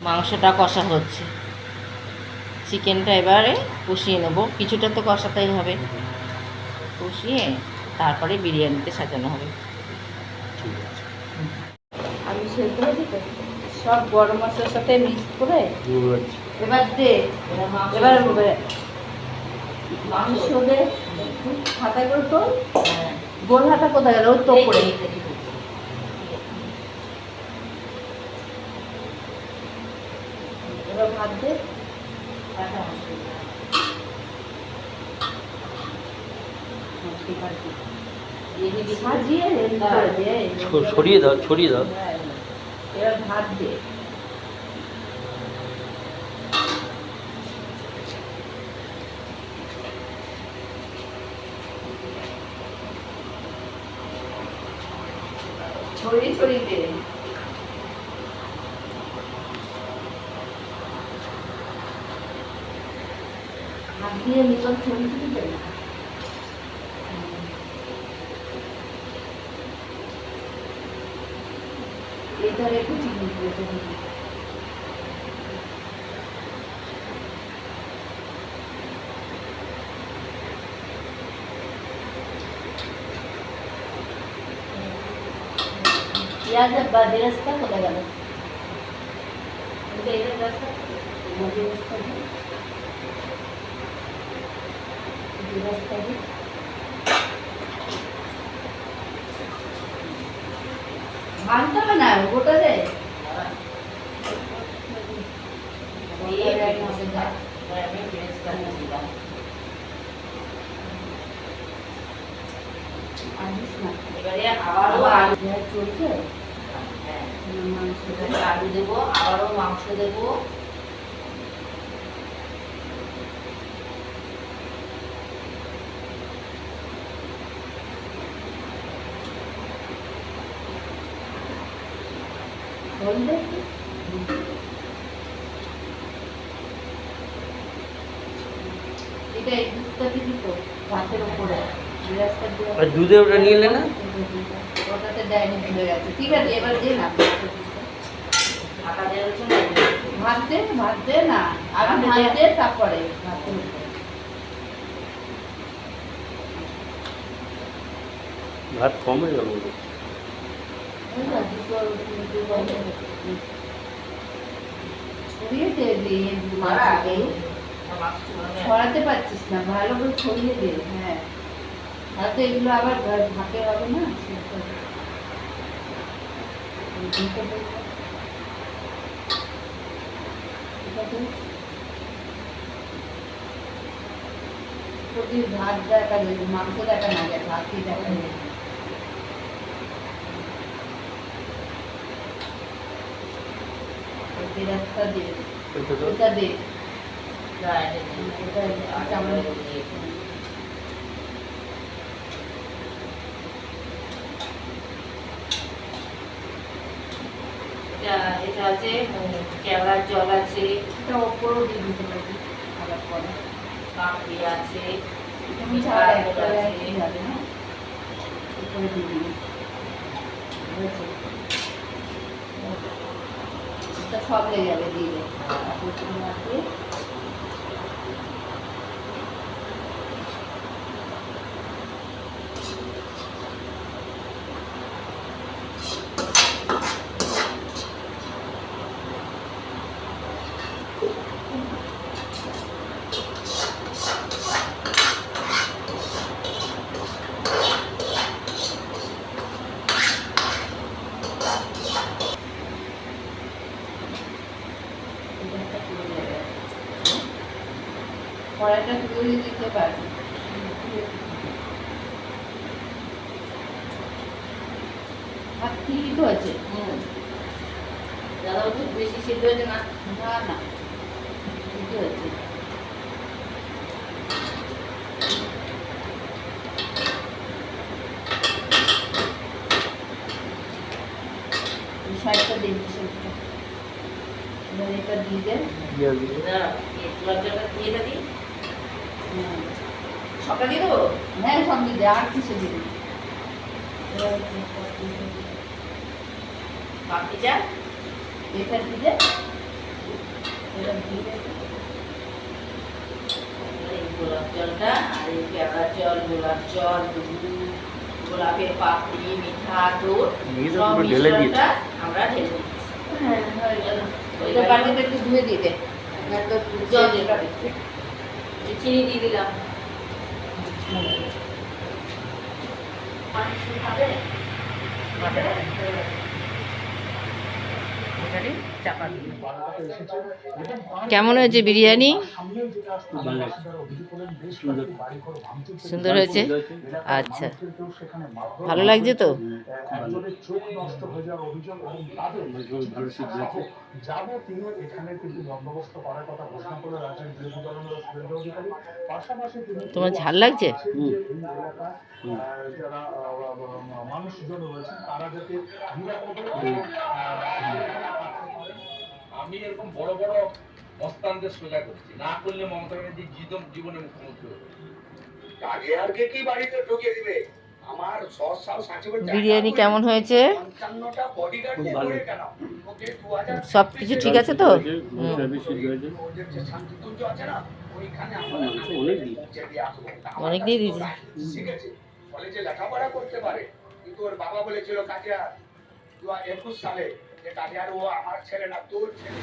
মাংসটা কষা হচ্ছে, চিকেনটা এবারে কষিয়ে নেবো, কিছুটা তো কষাতেই হবে, কষিয়ে তারপরে বিরিয়ানিতে সাজানো হবে। আমি সেদ্ধ দিতে সব গরম মশলার সাথে মিক্স করে এবার দে, এবার মাংস দে, হাতায় করে তো গোল হাতা কোথায় গেল, ওই তো করে এবার ভাত দে, ছড়িয়ে দাও, ছড়িয়ে দাও। এবার ভাত দে, ছড়িয়ে ছড়িয়ে দে, হাত দিয়ে নিচন ছড়িয়ে ছড়িয়ে দে। এটা একটু চিকেন দিয়ে পেঁয়াজ বাদে রাস্তা কোথায় গেল, রাস্তা ভাঙতে হবে না, গোটা দেয় এবারে আবারও আলু চলছে, আলু দেবো, আবারও মাংস দেবো, দুধে ওটা নিয়ে এলে না, ওটাতে দেয়নি, ভুলে গেছে। ঠিক আছে, এবার দে না, ভাত দে, ভাত দে না, আগে ভাত দে, তারপরে ভাত কম হয়ে গেল। ছড়াতে পারছিস না, ভালো করে ছড়িয়ে দে। হ্যাঁ, তাহলে এগুলো আবার ভাতে হবে না, ভাত দেখা যায়, মাংস দেখা না যায়, ভাতই দেখা যায়। রাস্তা দে, ওটা দে, এটা আছে কেওড়ার জল আছে, এটা ওপরও দিয়ে দিতে পারি, আবার পরে কাঁকড়ি আছে, উপরে দিয়ে দিবি, সব লেগে যাবে দিয়ে কড়াইটা তুলে দিতে পারবি, আর ঠিকই তো আছে। দাদা ওষুধ বেশি সিদ্ধ হয়েছে না, না না সিদ্ধ হয়েছে। সাইডটা দেখবি, সেটা এটা দিয়ে দেন, সবটা দিয়ে দেবো। হ্যাঁ, সব দিয়ে দে, আর কিছু দিয়ে দিবি, পাপড়ি চাট এটা দিয়ে দে, এই গোলাপ জলটা আর এই কেওড়া জল, গোলাপ জল, দুধ, গোলাপের পাপড়ি, মিঠা দুধ ঘিটা সব পুরো ঢেলে দিয়েছে। মিশ্রণটা আমরা ঢেলে দিচ্ছি। হ্যাঁ হয়ে গেল। ওইটা বাটিতে একটু ধুয়ে দিয়ে দে। জল দিয়ে দেবে। চিনি দিয়ে দিলাম। কেমন হয়েছে বিরিয়ানি? সুন্দর হয়েছে। আচ্ছা, ভালো লাগছে তো? ভালো সিদ্ধ হয়েছে। তোমার ঝাল লাগছে? আমি এরকম বড় বড় মস্তানদের সোজা করছি, না করলে মমতা ব্যানার্জি জীবনে মুখ্যমন্ত্রী হবে। কাগেয়ারকে কি বাড়িতে ঢুকিয়ে দিবে? আমার 100 সাল বিরিয়ানি কেমন হয়েছে? 55টা বডিগার্ড খুব ভালো। করে কেন? ওকে 2000 সব কিছু ঠিক আছে তো? হুম। সিদ্ধ হয়েছে। ওদের যে শান্তিকুঞ্জ আছে না, ওইখানে আমরা মাংস অনেক দিই। পৌঁছে দিয়ে আসবো। অনেক দিয়ে দিয়েছে। শিখেছে, কলেজে লেখাপড়া করতে পারে, কিন্তু ওর বাবা বলেছিল কাজিয়া 2021 সালে যে কাজিয়ার ও আমার ছেলে না তোর ছেলে।